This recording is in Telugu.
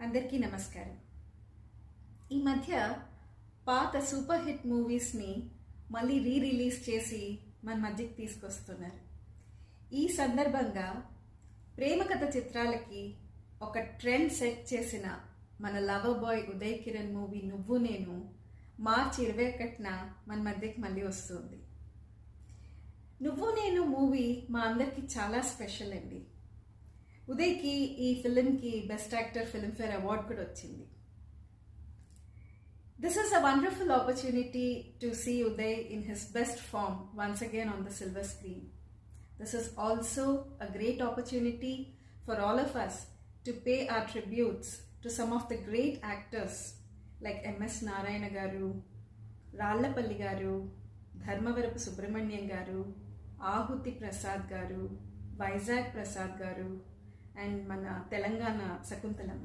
అందరికీ నమస్కారం. ఈ మధ్య పాత సూపర్ హిట్ మూవీస్ని మళ్ళీ రిలీజ్ చేసి మన మధ్యకి తీసుకొస్తున్నారు. ఈ సందర్భంగా ప్రేమ కథ చిత్రాలకి ఒక ట్రెండ్ సెట్ చేసిన మన lover boy Uday Kiran movie నువ్వు నేను మార్చి 21న మన మధ్యకి మళ్ళీ వస్తుంది. నువ్వు నేను మూవీ మా అందరికి చాలా స్పెషల్ అండి. ఉదయ్కి ఈ ఫిలింకి బెస్ట్ యాక్టర్ ఫిల్మ్ఫేర్ అవార్డ్ కూడా వచ్చింది. This is a wonderful opportunity to see Uday in his best form once again on the silver screen. This is also a great opportunity for all of us to pay our tributes to some of the great actors like M.S. Narayana garu, Rallapalli garu, Dharmavarapu Subramanian garu, Ahuti Prasad garu, Vizag Prasad garu, and మన తెలంగాణ శకుంతలం.